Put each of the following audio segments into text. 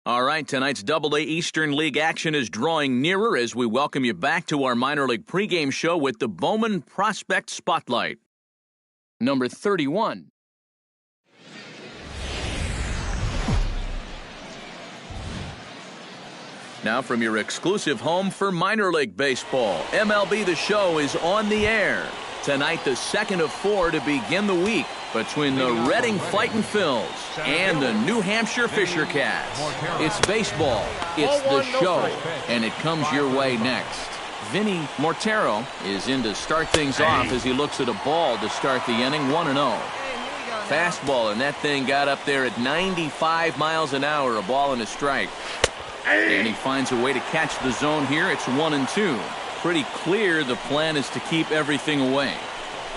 All right, tonight's Double-A Eastern League action is drawing nearer as we welcome you back to our minor league pregame show with the Bowman Prospect Spotlight. Number 31. Now from your exclusive home for minor league baseball, MLB The Show is on the air. Tonight, the second of 4 to begin the week between the Reading Fightin' Phils and the New Hampshire Fisher Cats. It's baseball, it's the show, and it comes your way next. Vinny Mortero is in to start things off as he looks at a ball to start the inning, 1-0. Fastball, and that thing got up there at 95 miles an hour, a ball and a strike. And he finds a way to catch the zone here. It's 1-2. Pretty clear the plan is to keep everything away.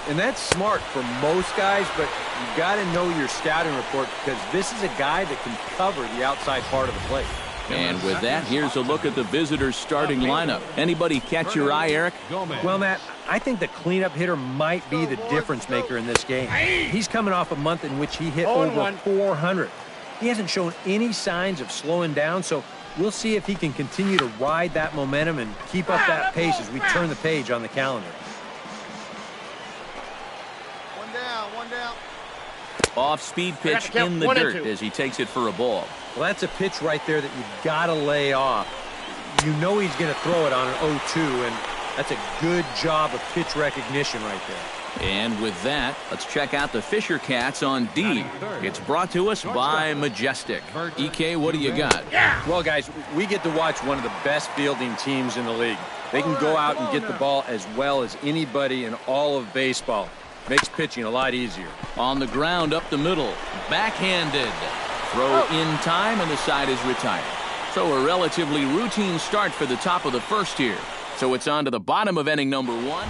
And that's smart for most guys, but you got to know your scouting report because this is a guy that can cover the outside part of the plate. And with that, here's a look at the visitors' starting lineup. Anybody catch your eye, Eric? Well, Matt, I think the cleanup hitter might be the difference maker in this game. He's coming off a month in which he hit over 400. He hasn't shown any signs of slowing down, so we'll see if he can continue to ride that momentum and keep up that pace as we turn the page on the calendar. One down. Off-speed pitch in the dirt as he takes it for a ball. Well, that's a pitch right there that you've got to lay off. You know he's going to throw it on an 0-2, and that's a good job of pitch recognition right there. And with that, let's check out the Fisher Cats on D. It's brought to us by Majestic. EK, what do you got? Well, guys, we get to watch one of the best fielding teams in the league. They can go out and get the ball as well as anybody in all of baseball. Makes pitching a lot easier. On the ground up the middle, backhanded. Throw in time, and the side is retired. So a relatively routine start for the top of the first here. So it's on to the bottom of inning number 1.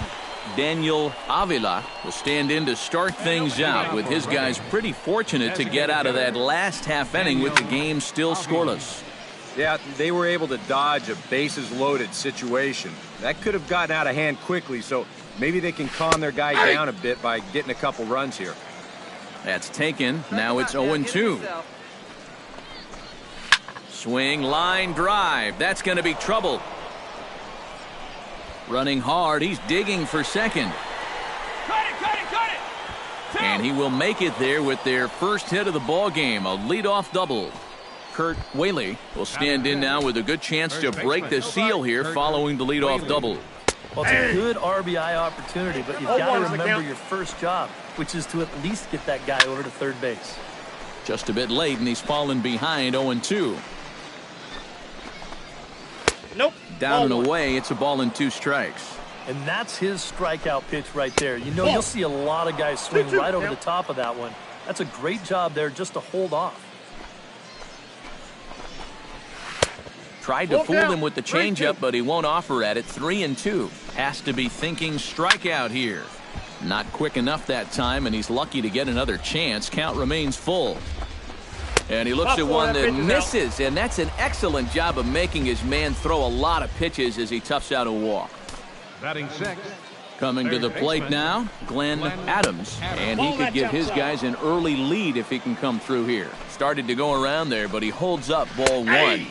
Daniel Avila will stand in to start things out, with his guys pretty fortunate to get out of that last half inning with the game still scoreless. Yeah, they were able to dodge a bases-loaded situation. That could have gotten out of hand quickly, so maybe they can calm their guy down a bit by getting a couple runs here. That's taken. Now it's 0-2. Swing, line, drive. That's going to be trouble. Running hard. He's digging for second. Cut it. And he will make it there with their first hit of the ball game, a leadoff double. Kurt Whaley will stand in now with a good chance to break the seal here following the leadoff double. Well, it's a good RBI opportunity, but you've got to remember your first job, which is to at least get that guy over to third base. Just a bit late, and he's fallen behind 0-2. Nope. Down and away, it's a ball and 2 strikes. And that's his strikeout pitch right there. You know, you'll see a lot of guys swing right over the top of that one. That's a great job there just to hold off. Tried to fool him with the changeup, but he won't offer at it. 3-2. Has to be thinking strikeout here. Not quick enough that time, and he's lucky to get another chance. Count remains full. And he looks at one that misses, and that's an excellent job of making his man throw a lot of pitches as he toughs out a walk. Batting sixth. Coming to the plate now, Glenn Adams, and he could give his guys an early lead if he can come through here. Started to go around there, but he holds up ball 1.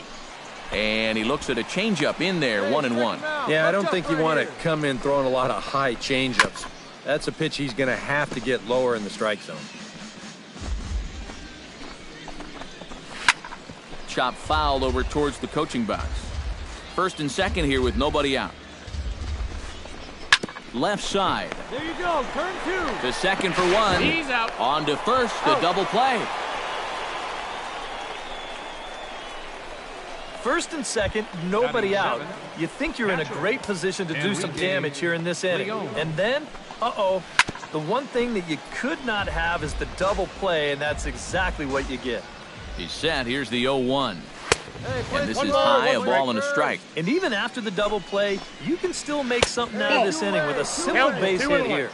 And he looks at a changeup in there, 1-1. Yeah, I don't think you want to come in throwing a lot of high changeups. That's a pitch he's going to have to get lower in the strike zone. Chop foul over towards the coaching box. First and second here with nobody out. Left side. There you go. Turn 2. The second for 1. He's out. On to first, the double play. First and second, nobody out. You think you're in a great position to do some damage here in this inning. And then, The one thing that you could not have is the double play, and that's exactly what you get. He's set. Here's the 0-1. And this is high, a ball and a strike. And even after the double play, you can still make something out of this inning with a simple base hit here.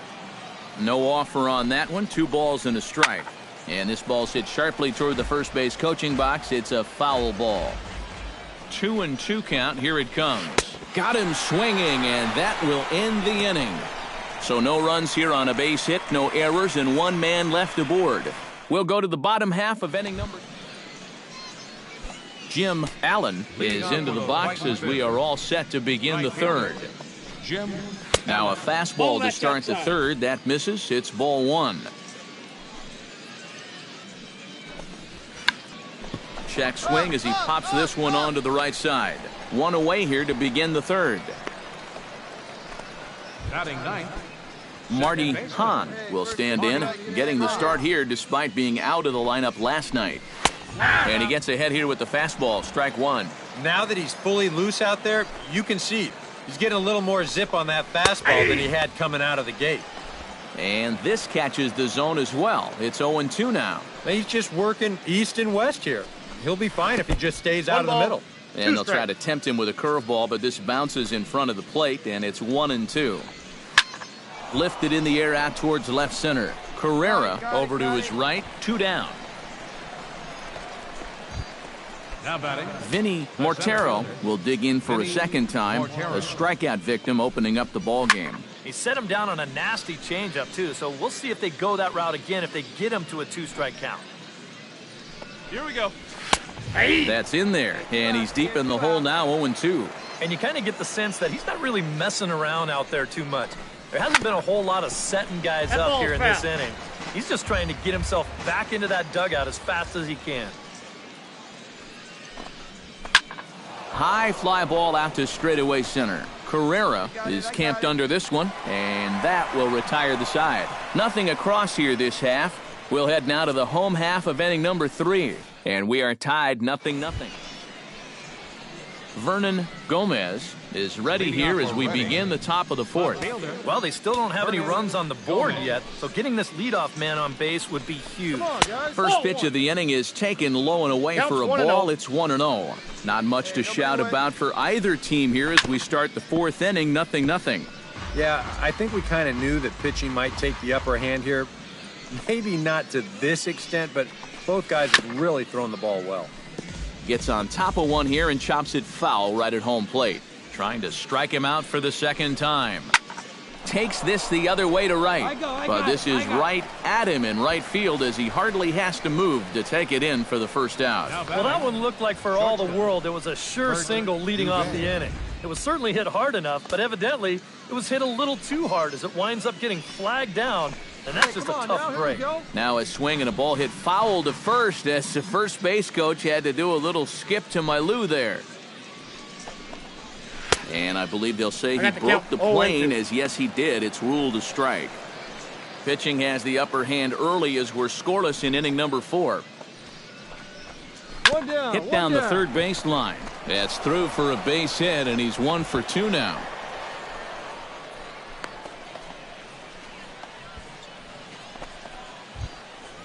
No offer on that one. 2 balls and a strike. And this ball's hit sharply toward the first base coaching box. It's a foul ball. 2-2 count. Here it comes. Got him swinging, and that will end the inning. So no runs here on a base hit, no errors, and 1 man left aboard. We'll go to the bottom half of inning number. Jim Allen is into the box as we are all set to begin the third. Now a fastball to start the third. That misses. It's ball 1. Check swing as he pops this one onto the right side. 1 away here to begin the third. Batting ninth, Marty Hahn will stand in, getting the start here despite being out of the lineup last night. And he gets ahead here with the fastball. Strike 1. Now that he's fully loose out there, you can see he's getting a little more zip on that fastball than he had coming out of the gate. And this catches the zone as well. It's 0-2 now. He's just working east and west here. He'll be fine if he just stays out of the middle. And they'll try to tempt him with a curveball, but this bounces in front of the plate, and it's 1-2. Lifted in the air out towards left center. Carrera over to his right. 2 down. now batting. Vinny Mortero will dig in for a second time. A strikeout victim opening up the ball game. He set him down on a nasty changeup, too, so we'll see if they go that route again if they get him to a 2-strike count. Here we go. That's in there, and he's deep in the hole now, 0-2. And you kind of get the sense that he's not really messing around out there too much. There hasn't been a whole lot of setting guys up here in this inning. He's just trying to get himself back into that dugout as fast as he can. High fly ball out to straightaway center. Carrera is camped under this one, and that will retire the side. Nothing across here this half. We'll head now to the home half of inning number 3, and we are tied 0-0. Vernon Gomez is ready here as we begin the top of the 4th. Well, they still don't have any runs on the board yet, so getting this leadoff man on base would be huge. First pitch of the inning is taken low and away for a ball. It's 1-0. Not much to shout about for either team here as we start the 4th inning, 0-0. Yeah, I think we kind of knew that pitching might take the upper hand here. Maybe not to this extent, but both guys have really thrown the ball well. Gets on top of one here and chops it foul right at home plate. Trying to strike him out for the second time. Takes this the other way to right. But this is right at him in right field as he hardly has to move to take it in for the first out. Well, that one looked like for all the world it was a sure single leading off the inning. It was certainly hit hard enough, but evidently it was hit a little too hard as it winds up getting flagged down. And that's just a tough break. Now a swing and a ball hit foul to first as the first base coach had to do a little skip to my Lou there. And I believe they'll say he broke the plane, as yes he did. It's ruled a strike. Pitching has the upper hand early as we're scoreless in inning number 4. Hit down the third baseline. That's through for a base hit, and he's 1 for 2 now.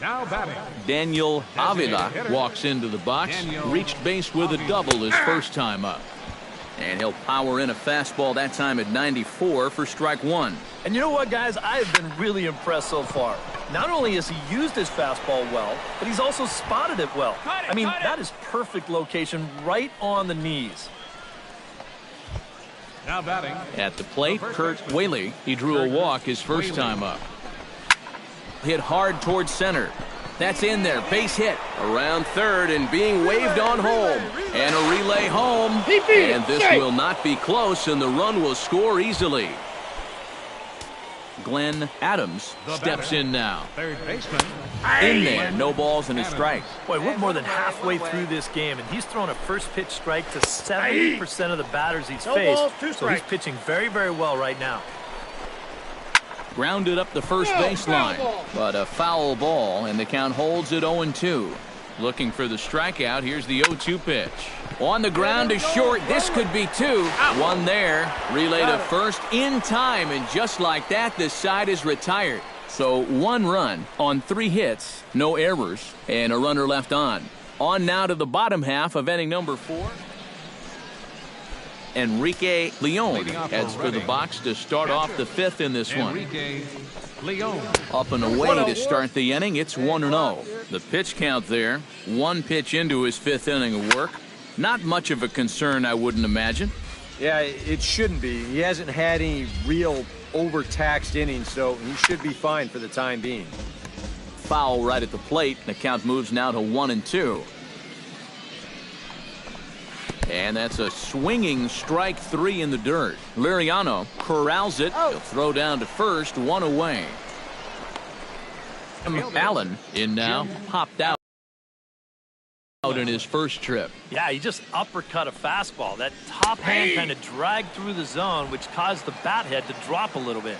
Now batting. Daniel Avila walks into the box. Reached base with a double his first time up. And he'll power in a fastball that time at 94 for strike 1. And you know what, guys? I have been really impressed so far. Not only has he used his fastball well, but he's also spotted it well. I mean, that is perfect location right on the knees. Now batting. At the plate, Kurt Whaley. He drew a walk his first time up. Hit hard towards center. That's in there. Base hit around third and being waved on home. And a relay home. And this will not be close, and the run will score easily. Glenn Adams steps in now. Third baseman. In there. No balls and a strike. Boy, we're more than halfway through this game, and he's thrown a first pitch strike to 70% of the batters he's faced. So he's pitching very, very well right now. Grounded up the first baseline, but a foul ball, and the count holds at 0-2. Looking for the strikeout. Here's the 0-2 pitch. On the ground to short. This could be 2. One there. Relay to first in time, and just like that, the side is retired. So 1 run on 3 hits, no errors, and a runner left on. On now to the bottom half of inning number 4. Enrique Leon heads for the box to start off the 5th in this one. Enrique Leon. Up and away to start the inning. It's 1-0. The pitch count there. 1 pitch into his 5th inning of work. Not much of a concern, I wouldn't imagine. Yeah, it shouldn't be. He hasn't had any real overtaxed innings, so he should be fine for the time being. Foul right at the plate. The count moves now to 1-2. And that's a swinging strike 3 in the dirt. Liriano corrals it. He'll throw down to first, 1 away. Allen in now, popped out in his first trip. Yeah, he just uppercut a fastball. That top hand kind of dragged through the zone, which caused the bat head to drop a little bit.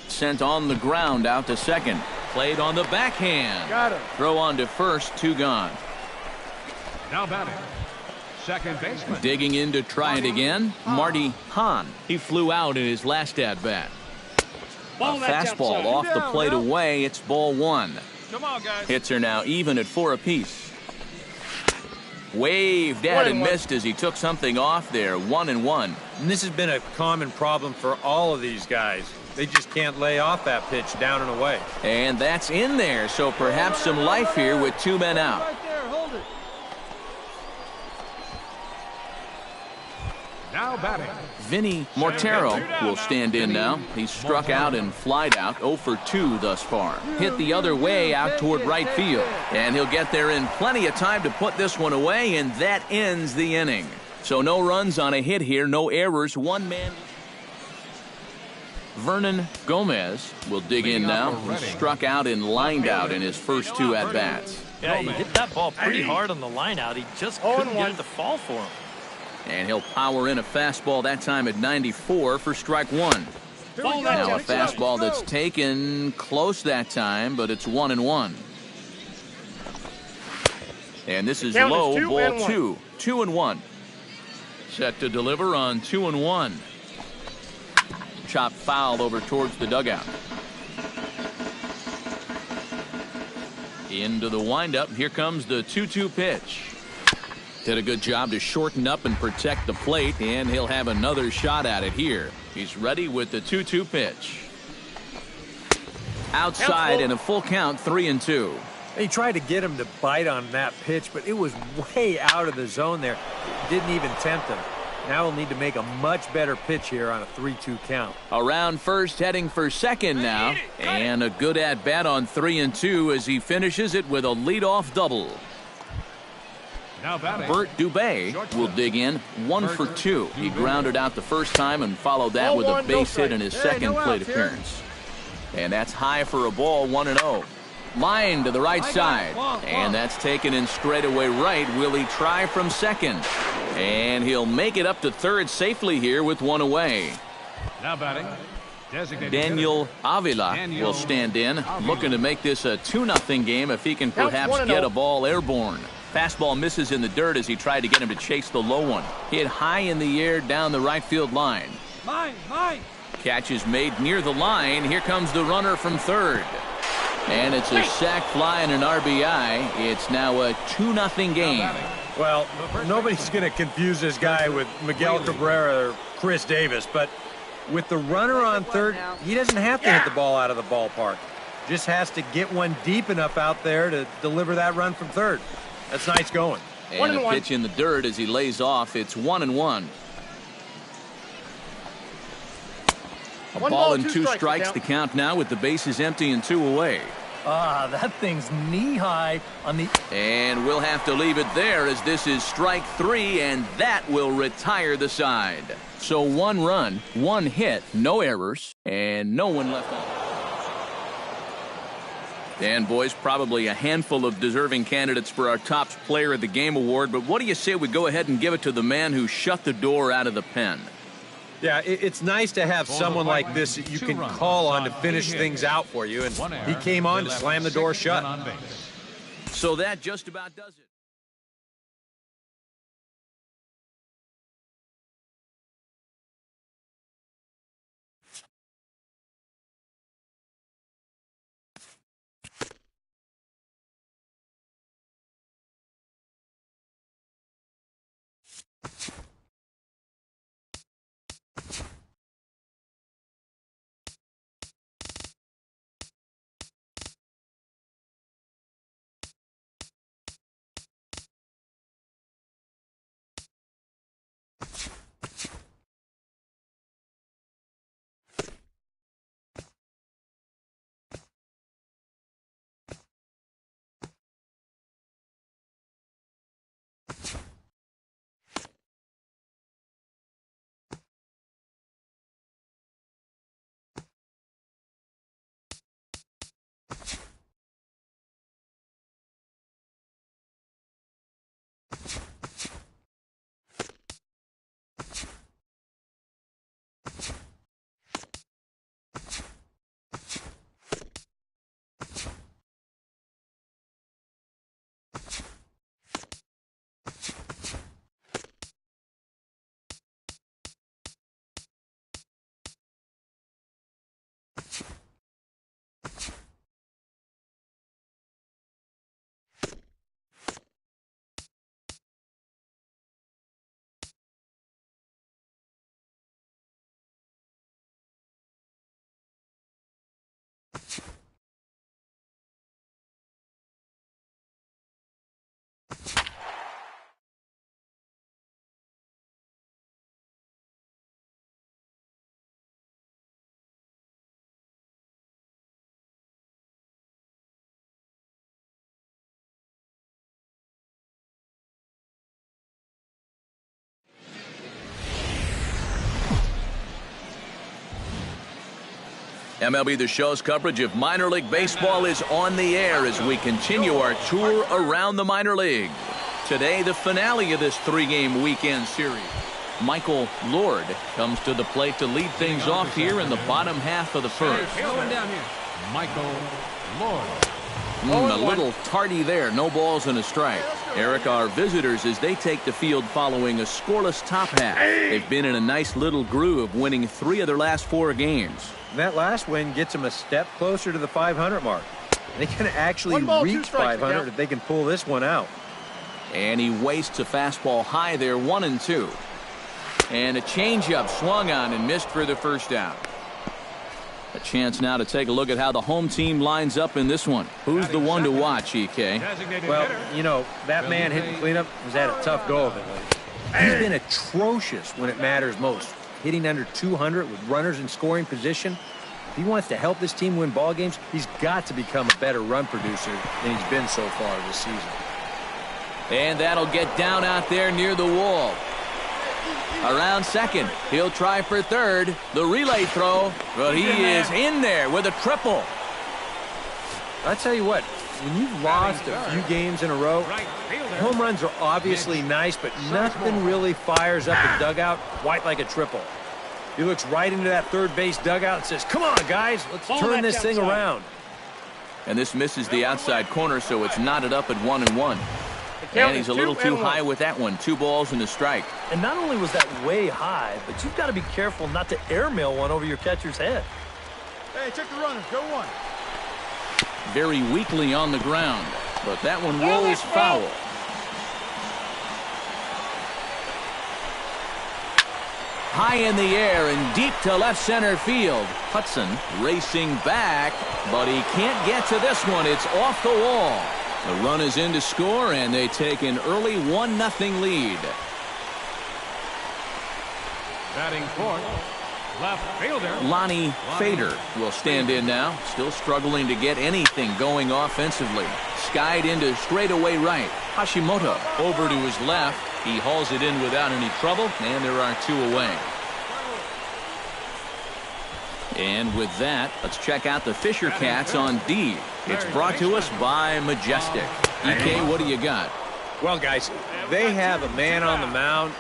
Sent on the ground out to second. Played on the backhand. Got him. Throw on to first, 2 gone. Now batting. Second baseman. Digging in to try it again, Marty Hahn. He flew out in his last at-bat. A fastball off the plate away. It's ball 1. Come on, guys. Hits are now even at 4 apiece. Waved at and missed as he took something off there. 1-1. And this has been a common problem for all of these guys. They just can't lay off that pitch down and away. And that's in there, so perhaps some life here with 2 men out. Right there, hold it. Now batting. Vinny Mortero will stand in now. He's struck out and flied out, 0 for 2 thus far. Hit the other way out toward right field. And he'll get there in plenty of time to put this one away, and that ends the inning. So no runs on a hit here, no errors, 1 man. Vernon Gomez will dig in now. He struck out and lined out in his first 2 at-bats. Yeah, he hit that ball pretty hard on the line out. He just couldn't get it to fall for him. And he'll power in a fastball that time at 94 for strike 1. Now a fastball that's taken close that time, but it's 1-1. And this is low, ball 2. 2-1. Set to deliver on 2-1. Chop foul over towards the dugout. Into the windup. Here comes the 2-2 pitch. Did a good job to shorten up and protect the plate, and he'll have another shot at it here. He's ready with the 2-2 pitch. Outside and a full count, 3-2. He tried to get him to bite on that pitch, but it was way out of the zone there. It didn't even tempt him. Now he'll need to make a much better pitch here on a 3-2 count. Around first, heading for second now. And a good at-bat on 3-2 as he finishes it with a leadoff double. Now batting. Bert Dubé will dig in, 1 for 2. He grounded out the first time and followed that with a base hit in his second plate appearance. And that's high for a ball, 1-0. Line to the right side. And that's taken in straightaway right. Will he try from second? And he'll make it up to third safely here with 1 away. Now batting. Designated Daniel Avila will stand in, looking to make this a 2-0 game if he can perhaps get a ball airborne. Fastball misses in the dirt as he tried to get him to chase the low one. Hit high in the air down the right field line. Mine. Catch is made near the line. Here comes the runner from third. And it's a sac fly and an RBI. It's now a 2-0 game. Well, nobody's going to confuse this guy with Miguel Cabrera or Chris Davis, but with the runner on third, he doesn't have to hit the ball out of the ballpark. Just has to get one deep enough out there to deliver that run from third. That's nice going. And a pitch in the dirt as he lays off. It's 1-1. A ball and 2 strikes the count now with the bases empty and 2 away. Ah, that thing's knee-high on the... And we'll have to leave it there as this is strike 3, and that will retire the side. So 1 run, 1 hit, no errors, and no one left on. And, boys, probably a handful of deserving candidates for our top player of the game award, but what do you say we go ahead and give it to the man who shut the door out of the pen? Yeah, it's nice to have someone like this that you can call on to finish things out for you, and he came on to slam the door shut. So that just about does it. MLB The Show's coverage of minor league baseball is on the air as we continue our tour around the minor league. Today, the finale of this 3-game weekend series. Michael Lord comes to the plate to lead things off here in the bottom half of the first. Down here. Michael Lord. A little tardy there. No balls and a strike. Eric, our visitors, as they take the field following a scoreless top half. They've been in a nice little groove, winning 3 of their last 4 games. And that last win gets them a step closer to the 500 mark. They can actually reach 500 if they can pull this one out. And he wastes a fastball high there, 1-2. And a changeup swung on and missed for the first out. A chance now to take a look at how the home team lines up in this one. Who's the one to watch, EK? Well, you know, that man hitting cleanup has had a tough go of it lately. He's been atrocious when it matters most. Hitting under 200 with runners in scoring position. If he wants to help this team win ball games, he's got to become a better run producer than he's been so far this season. And that'll get down out there near the wall. Around second, he'll try for third. The relay throw, but he is in there with a triple. I tell you what, when you've lost a few games in a row, home runs are obviously nice, but nothing really fires up the dugout quite like a triple. He looks right into that third base dugout and says, "Come on, guys, let's turn this thing around." And this misses the outside corner, so it's knotted up at 1-1. And he's a little too high with that one. 2 balls and a strike. And not only was that way high, but you've got to be careful not to airmail one over your catcher's head. Hey, check the runner. Go 1. Very weakly on the ground, but that one rolls foul. High in the air and deep to left center field. Hudson racing back, but he can't get to this one. It's off the wall. The run is in to score, and they take an early 1-0 lead. Batting fourth, left fielder Lonnie Fader will stand in now. Still struggling to get anything going offensively. Skied into straightaway right. Hashimoto over to his left. He hauls it in without any trouble, and there are 2 away. And with that, let's check out the Fisher Cats on D. It's brought to us by Majestic. EK, what do you got? Well, guys, they have a man on the mound,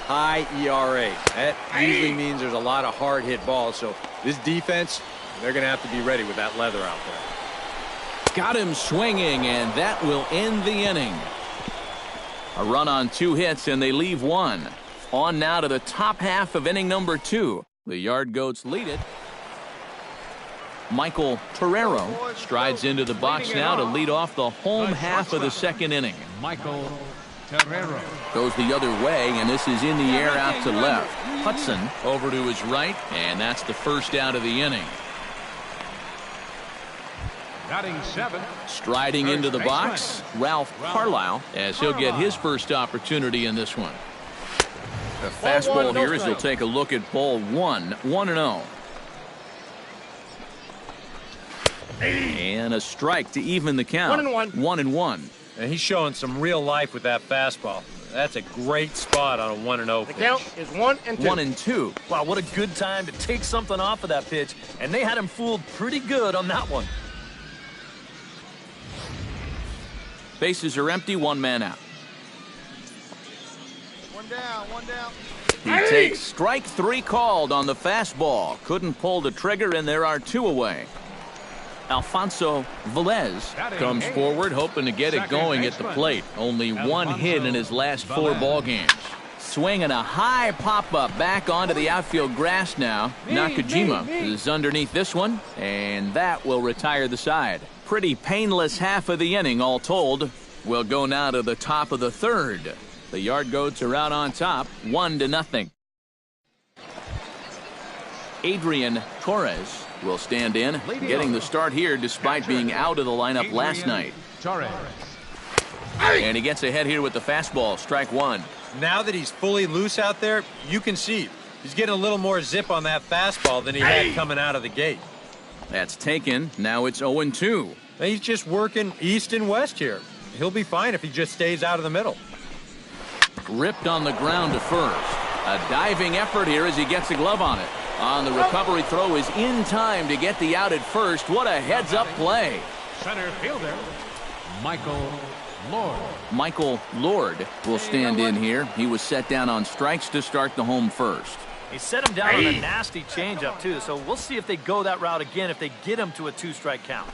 high ERA. That usually means there's a lot of hard-hit balls, so this defense, they're going to have to be ready with that leather out there. Got him swinging, and that will end the inning. A run on 2 hits, and they leave 1. On now to the top half of inning number 2. The Yard Goats lead it. Michael Torrero strides into the box now to lead off the home half of the second inning. Michael Torrero goes the other way, and this is in the air out to left. Hudson over to his right, and that's the first out of the inning. batting 7. Striding into the box, Ralph Carlisle, as he'll get his first opportunity in this one. The fastball here as he'll take a look at ball 1, 1-0. And a strike to even the count. 1-1. And he's showing some real life with that fastball. That's a great spot on a 1-0 pitch. The count is 1-2. 1-2. Wow, what a good time to take something off of that pitch. And they had him fooled pretty good on that one. Bases are empty, 1 man out. 1 down, 1 down. He takes strike 3 called on the fastball. Couldn't pull the trigger, and there are 2 away. Alfonso Velez comes forward, hoping to get it going at the plate. Only 1 hit in his last 4 ball games. Swinging a high pop-up back onto the outfield grass now. Nakajima is underneath this one, and that will retire the side. Pretty painless half of the inning, all told. We'll go now to the top of the 3rd. The Yard Goats are out on top, 1-0. Adrian Torres will stand in, getting the start here despite being out of the lineup last night. Torres. And he gets ahead here with the fastball, strike 1. Now that he's fully loose out there, you can see he's getting a little more zip on that fastball than he had coming out of the gate. That's taken. Now it's 0-2. He's just working east and west here. He'll be fine if he just stays out of the middle. Ripped on the ground to first. A diving effort here as he gets a glove on it. On the recovery throw is in time to get the out at first. What a heads-up play. Center fielder, Michael Lord. Michael Lord will stand in here. He was set down on strikes to start the home first. He set him down on a nasty changeup, too, so we'll see if they go that route again if they get him to a 2-strike count.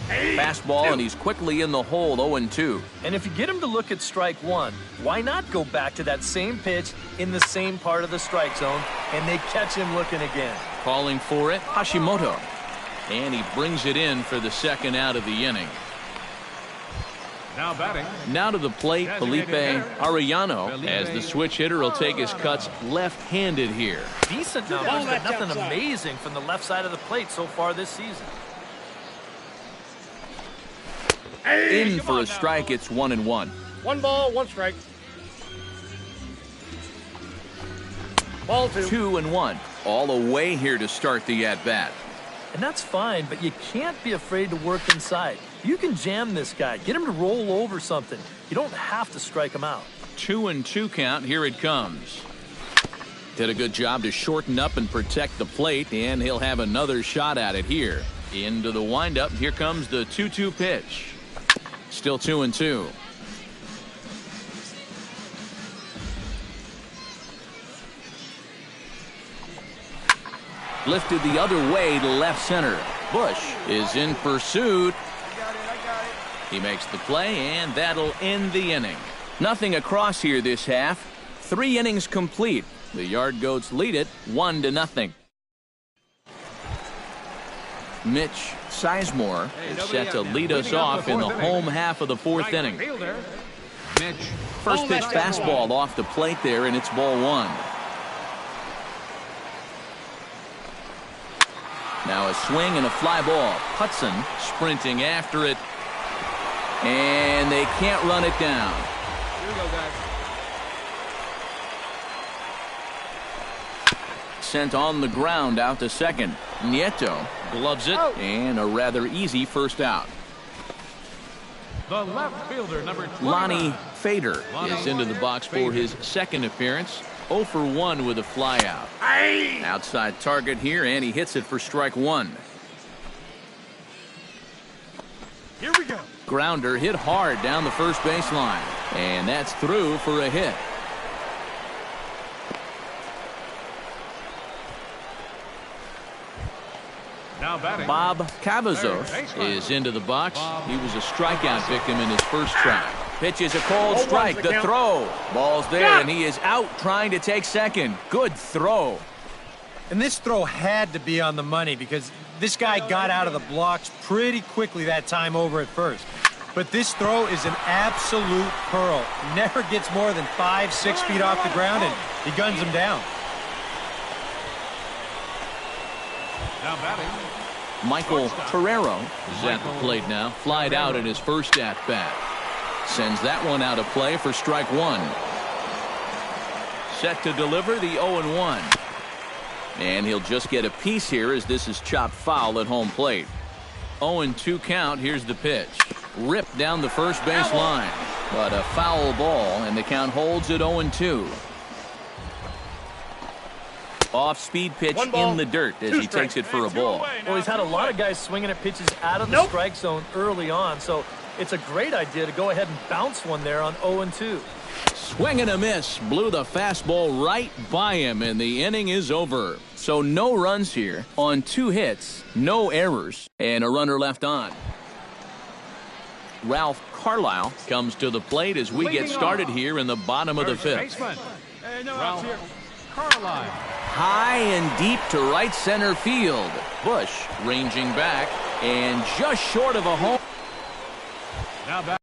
Fastball, and he's quickly in the hole, 0-2. And if you get him to look at strike one, why not go back to that same pitch in the same part of the strike zone, and they catch him looking again. Calling for it, Hashimoto. And he brings it in for the second out of the inning. Now batting. Now to the plate, Felipe Arellano, as the switch hitter will take his cuts left-handed here. Decent numbers, but nothing amazing from the left side of the plate so far this season. In for a strike, it's 1-1. 1 ball, 1 strike. Ball 2. 2-1. All away here to start the at-bat. And that's fine, but you can't be afraid to work inside. You can jam this guy, get him to roll over something. You don't have to strike him out. 2-2 count, here it comes. Did a good job to shorten up and protect the plate, and he'll have another shot at it here. Into the windup, here comes the 2-2 pitch. Still 2-2. Lifted the other way to left center. Bush is in pursuit. He makes the play, and that'll end the inning. Nothing across here this half. 3 innings complete. The Yard Goats lead it 1-0. Mitch Sizemore is set to lead us off in the home half of the 4th inning. First pitch fastball off the plate there, and it's ball 1. Now a swing and a fly ball. Hudson sprinting after it, and they can't run it down. Here we go, guys. Sent on the ground out to second. Nieto gloves it, and a rather easy first out. The left fielder, number 29. Lonnie Fader is into the box for his second appearance. 0 for 1 with a flyout. Outside target here, and he hits it for strike 1. Here we go. Grounder hit hard down the first baseline, and that's through for a hit. Now batting. Bob Cavazos is into the box. He was a strikeout victim in his first try. Pitches a cold strike. The throw. Ball's there, and he is out trying to take second. Good throw. And this throw had to be on the money because this guy got out of the blocks pretty quickly that time over at first. But this throw is an absolute pearl. Never gets more than 5-6 feet off the ground, and he guns him down. Now batting. Michael Torrero is at the plate now. Flied out in his first at-bat. Sends that one out of play for strike 1. Set to deliver the 0-1. And he'll just get a piece here as this is chopped foul at home plate. 0-2 count. Here's the pitch. Ripped down the first base line. But a foul ball, and the count holds at 0-2. Off-speed pitch in the dirt as he takes it for a ball. Well, he's had a lot of guys swinging at pitches out of the strike zone early on, so it's a great idea to go ahead and bounce one there on 0-2. Swing and a miss. Blew the fastball right by him, and the inning is over. So no runs here on 2 hits, no errors, and a runner left on. Ralph Carlisle comes to the plate as we get started here in the bottom of the 5th. Hey, no outs here. Carlisle. High and deep to right center field. Bush ranging back and just short of a home. Now back.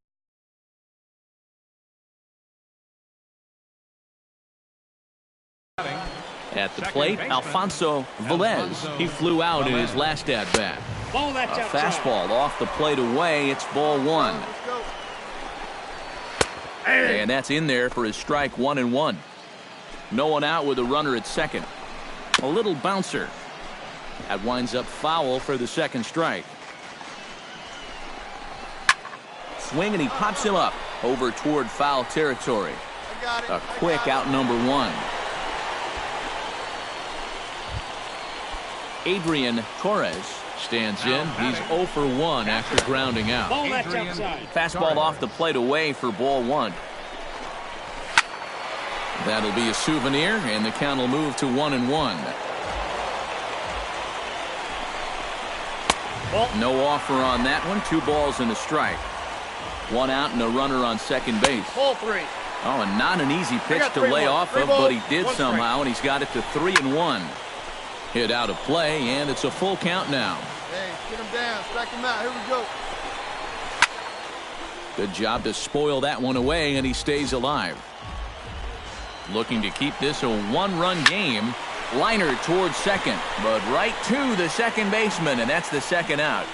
At the plate, Alfonso Velez. He flew out in his last at-bat. A fastball off the plate away. It's ball 1. And that's in there for his strike 1-1. No one out with a runner at second. A little bouncer. That winds up foul for the second strike. Swing, and he pops him up over toward foul territory. A quick out number 1. Adrian Torres stands in. He's 0 for 1 after grounding out. Ball that's outside. Fastball off the plate away for ball 1. That'll be a souvenir, and the count will move to 1-1. No offer on that one. 2 balls and a strike. 1 out and a runner on second base. Ball 3. Oh, and not an easy pitch to lay off of, but he did somehow, and he's got it to 3-1. Hit out of play, and it's a full count now. Hey, get him down. Strike him out. Here we go. Good job to spoil that one away, and he stays alive. Looking to keep this a 1-run game. Liner towards second, but right to the second baseman, and that's the second out.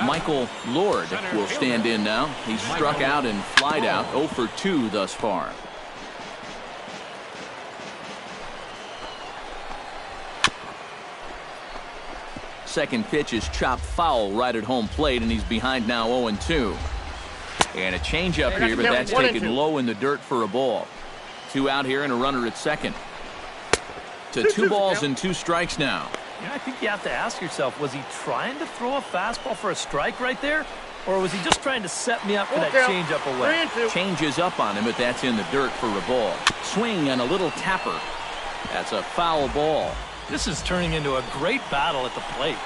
Michael Lord will stand in now. He's struck out and flied out, 0 for 2 thus far. Second pitch is chopped foul right at home plate, and he's behind now 0-2. And a changeup here, but that's taken low in the dirt for a ball. 2 out here and a runner at second. To 2 balls and 2 strikes now. Yeah, I think you have to ask yourself, was he trying to throw a fastball for a strike right there? Or was he just trying to set me up for that changeup away? Changes up on him, but that's in the dirt for a ball. Swing and a little tapper. That's a foul ball. This is turning into a great battle at the plate.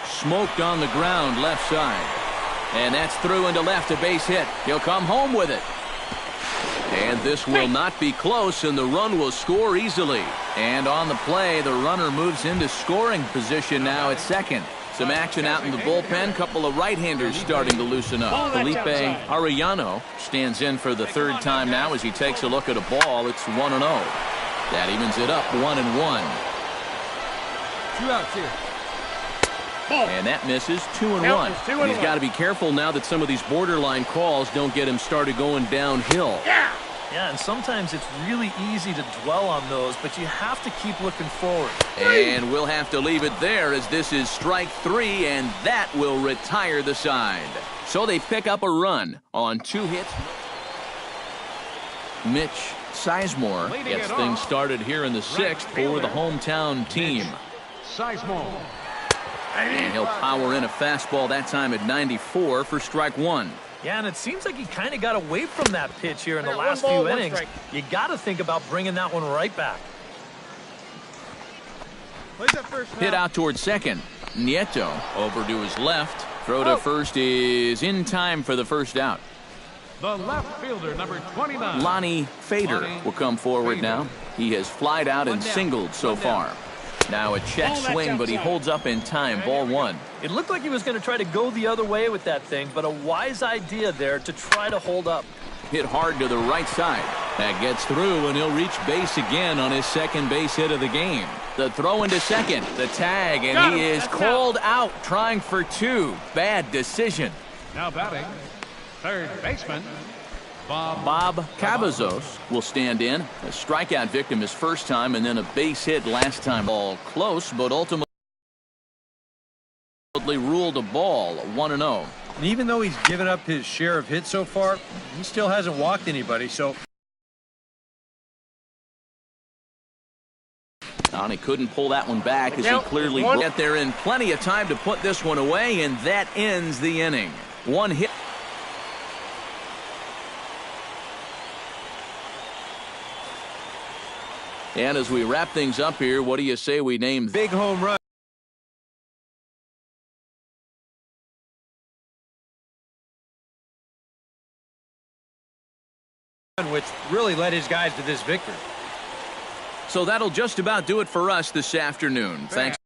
Smoked on the ground left side. And that's through into left, a base hit. He'll come home with it. And this will not be close, and the run will score easily. And on the play, the runner moves into scoring position now at second. Some action out in the bullpen. Couple of right-handers starting to loosen up. Felipe Arellano stands in for the 3rd time now as he takes a look at a ball. It's 1-0. That evens it up 1-1. 2 outs here. And that misses 2-1. He's got to be careful now that some of these borderline calls don't get him started going downhill. Yeah, and sometimes it's really easy to dwell on those, but you have to keep looking forward. And we'll have to leave it there as this is strike 3, and that will retire the side. So they pick up a run on 2 hits. Mitch Sizemore gets things started here in the 6th for the hometown team. Sizemore. And he'll power in a fastball that time at 94 for strike 1. Yeah, and it seems like he kind of got away from that pitch here in the last few innings. You got to think about bringing that one right back. Hit out towards second. Nieto over to his left. Throw to first is in time for the first out. The left fielder, number 29. Lonnie Fader will come forward now. He has flied out and singled so far. Now a check swing, but he holds up in time. Ball 1. It looked like he was going to try to go the other way with that thing, but a wise idea there to try to hold up. Hit hard to the right side. That gets through, and he'll reach base again on his second base hit of the game. The throw into second, the tag, and he is called out trying for 2. Bad decision. Now batting, third baseman, Bob Cavazos will stand in. A strikeout victim his first time, and then a base hit last time. All close, but ultimately ruled a ball. 1-0. And even though he's given up his share of hits so far, he still hasn't walked anybody, so... And he couldn't pull that one back as he clearly get there in plenty of time to put this one away, and that ends the inning. 1 hit. And as we wrap things up here, what do you say we name big home run? Which really led his guys to this victory. So that'll just about do it for us this afternoon. Thanks.